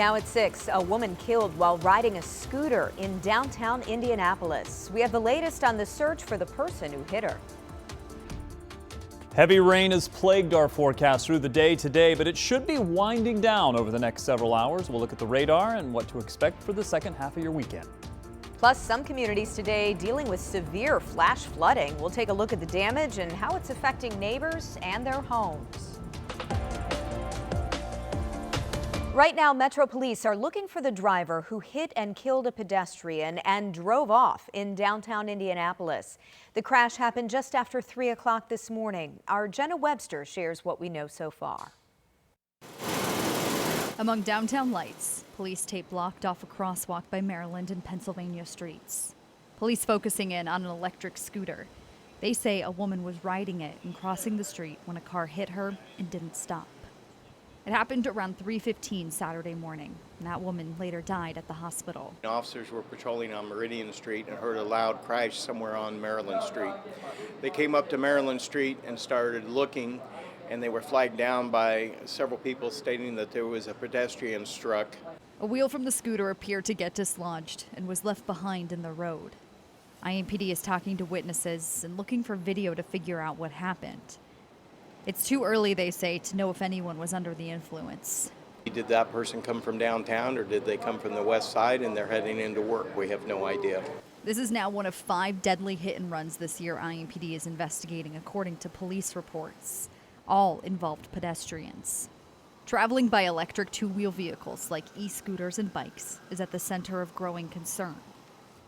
Now at 6, a woman killed while riding a scooter in downtown Indianapolis. We have the latest on the search for the person who hit her. Heavy rain has plagued our forecast through the day today, but it should be winding down over the next several hours. We'll look at the radar and what to expect for the second half of your weekend. Plus, some communities today dealing with severe flash flooding. We'll take a look at the damage and how it's affecting neighbors and their homes. Right now, Metro Police are looking for the driver who hit and killed a pedestrian and drove off in downtown Indianapolis. The crash happened just after 3 o'clock this morning. Our Jenna Webster shares what we know so far. Among downtown lights, police tape blocked off a crosswalk by Maryland and Pennsylvania streets. Police focusing in on an electric scooter. They say a woman was riding it and crossing the street when a car hit her and didn't stop. It happened around 3:15 Saturday morning, and that woman later died at the hospital. Officers were patrolling on Meridian Street and heard a loud crash somewhere on Maryland Street. They came up to Maryland Street and started looking, and they were flagged down by several people stating that there was a pedestrian struck. A wheel from the scooter appeared to get dislodged and was left behind in the road. IMPD is talking to witnesses and looking for video to figure out what happened. It's too early, they say, to know if anyone was under the influence. Did that person come from downtown, or did they come from the west side and they're heading into work? We have no idea. This is now one of 5 deadly hit and runs this year IMPD is investigating, according to police reports. All involved pedestrians. Traveling by electric two-wheel vehicles like e-scooters and bikes is at the center of growing concern.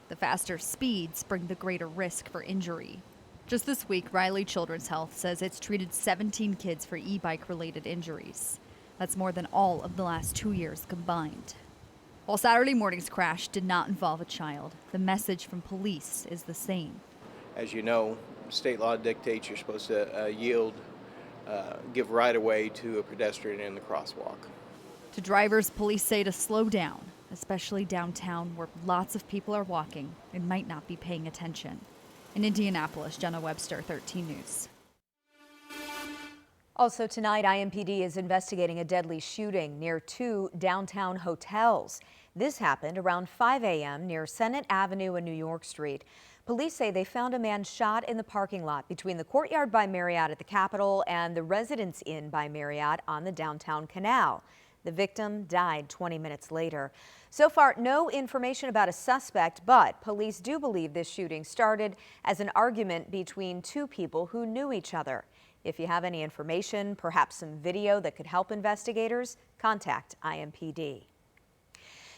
The faster speeds bring the greater risk for injury. Just this week, Riley Children's Health says it's treated 17 kids for e-bike related injuries. That's more than all of the last 2 years combined. While Saturday morning's crash did not involve a child, the message from police is the same. As you know, state law dictates you're supposed to give right of way to a pedestrian in the crosswalk. To drivers, police say to slow down, especially downtown where lots of people are walking and might not be paying attention. In Indianapolis, Jenna Webster, 13 News. Also tonight, IMPD is investigating a deadly shooting near 2 downtown hotels. This happened around 5 a.m. near Senate Avenue and New York Street. Police say they found a man shot in the parking lot between the Courtyard by Marriott at the Capitol and the Residence Inn by Marriott on the downtown canal. The victim died 20 minutes later. So far, no information about a suspect, but police do believe this shooting started as an argument between 2 people who knew each other. If you have any information, perhaps some video that could help investigators, contact IMPD.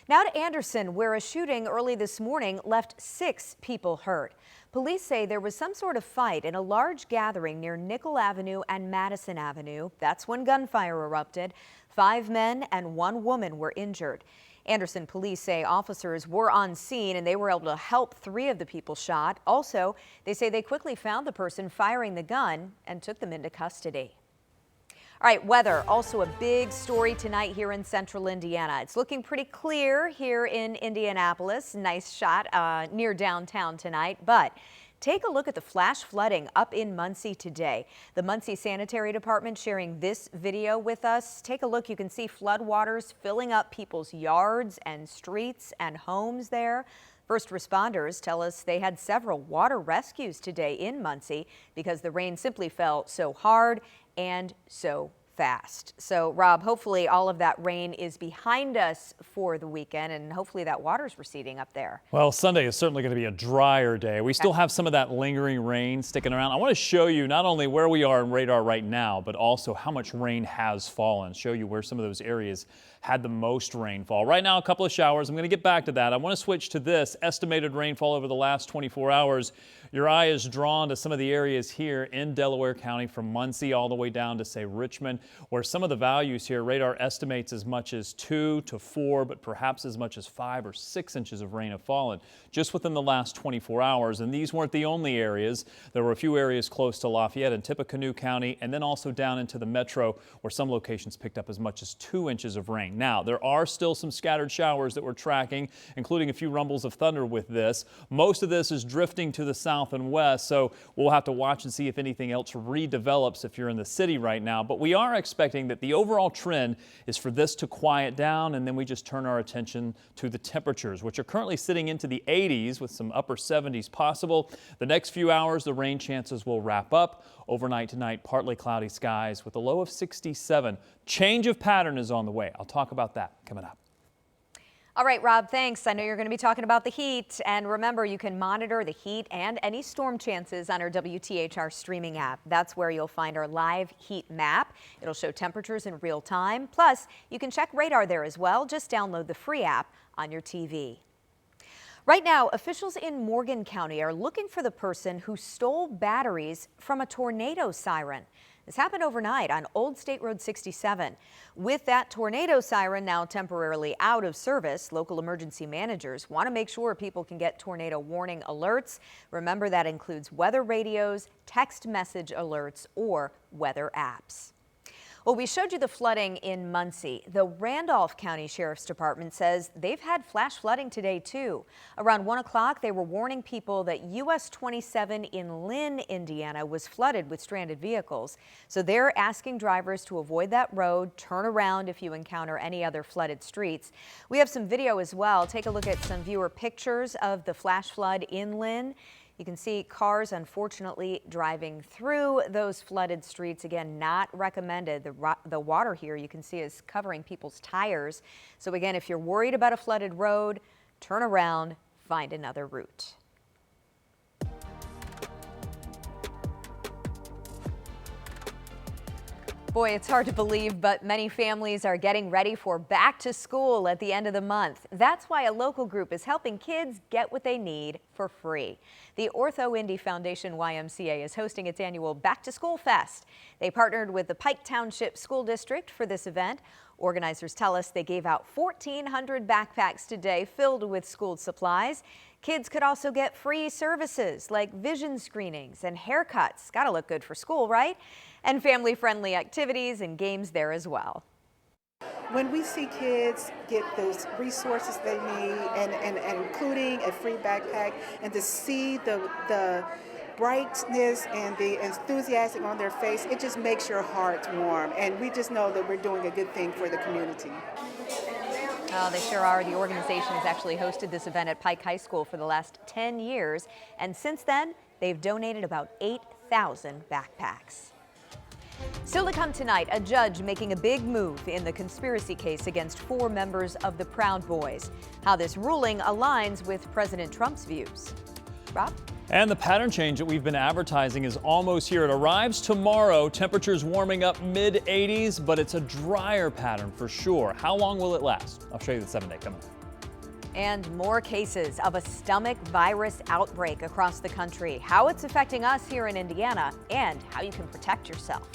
Now to Anderson, where a shooting early this morning left 6 people hurt. Police say there was some sort of fight in a large gathering near Nickel Avenue and Madison Avenue. That's when gunfire erupted. 5 men and 1 woman were injured. Anderson police say officers were on scene and they were able to help 3 of the people shot. Also, they say they quickly found the person firing the gun and took them into custody. All right, weather, also a big story tonight here in central Indiana. It's looking pretty clear here in Indianapolis. Nice shot near downtown tonight, but take a look at the flash flooding up in Muncie today. The Muncie Sanitary Department sharing this video with us. Take a look. You can see floodwaters filling up people's yards and streets and homes there. First responders tell us they had several water rescues today in Muncie because the rain simply fell so hard and so fast. So, Rob, hopefully all of that rain is behind us for the weekend, and hopefully that water's receding up there. Well, Sunday is certainly going to be a drier day. We still have some of that lingering rain sticking around. I want to show you not only where we are in radar right now, but also how much rain has fallen. Show you where some of those areas had the most rainfall. Right now, a couple of showers. I'm going to get back to that. I want to switch to this estimated rainfall over the last 24 hours. Your eye is drawn to some of the areas here in Delaware County from Muncie all the way down to, say, Richmond, where some of the values here, radar estimates as much as 2 to 4, but perhaps as much as 5 or 6 inches of rain have fallen just within the last 24 hours. And these weren't the only areas. There were a few areas close to Lafayette and Tippecanoe County, and then also down into the metro where some locations picked up as much as 2 inches of rain. rain. Now, there are still some scattered showers that we're tracking, including a few rumbles of thunder with this. Most of this is drifting to the south and west, so we'll have to watch and see if anything else redevelops if you're in the city right now. But we are expecting that the overall trend is for this to quiet down, and then we just turn our attention to the temperatures, which are currently sitting into the 80s with some upper 70s possible. The next few hours, the rain chances will wrap up. Overnight tonight, partly cloudy skies with a low of 67. Change of pattern is on the way. I'll talk about that coming up. All right, Rob, thanks. I know you're going to be talking about the heat. And remember, you can monitor the heat and any storm chances on our WTHR streaming app. That's where you'll find our live heat map. It'll show temperatures in real time. Plus, you can check radar there as well. Just download the free app on your TV. Right now, officials in Morgan County are looking for the person who stole batteries from a tornado siren. This happened overnight on Old State Road 67. With that tornado siren now temporarily out of service, local emergency managers want to make sure people can get tornado warning alerts. Remember, that includes weather radios, text message alerts, or weather apps. Well, we showed you the flooding in Muncie. The Randolph County Sheriff's Department says they've had flash flooding today, too. Around 1 o'clock, they were warning people that US 27 in Lynn, Indiana was flooded with stranded vehicles. So they're asking drivers to avoid that road, turn around if you encounter any other flooded streets. We have some video as well. Take a look at some viewer pictures of the flash flood in Lynn. You can see cars, unfortunately, driving through those flooded streets. Again, not recommended. The water here, you can see, is covering people's tires. So again, if you're worried about a flooded road, turn around, find another route. Boy, it's hard to believe, but many families are getting ready for back to school at the end of the month. That's why a local group is helping kids get what they need for free. The Ortho Indy Foundation YMCA is hosting its annual Back to School Fest. They partnered with the Pike Township School District for this event. Organizers tell us they gave out 1,400 backpacks today filled with school supplies. Kids could also get free services like vision screenings and haircuts. Gotta look good for school, right? And family-friendly activities and games there as well. When we see kids get those resources they need and including a free backpack, and to see the brightness and the enthusiasm on their face, it just makes your heart warm. And we just know that we're doing a good thing for the community. Oh, they sure are. The organization has actually hosted this event at Pike High School for the last 10 years. And since then, they've donated about 8,000 backpacks. Still to come tonight, a judge making a big move in the conspiracy case against 4 members of the Proud Boys. How this ruling aligns with President Trump's views. Rob? And the pattern change that we've been advertising is almost here. It arrives tomorrow. Temperatures warming up mid-80s, but it's a drier pattern for sure. How long will it last? I'll show you the 7-day coming up. And more cases of a stomach virus outbreak across the country. How it's affecting us here in Indiana and how you can protect yourself.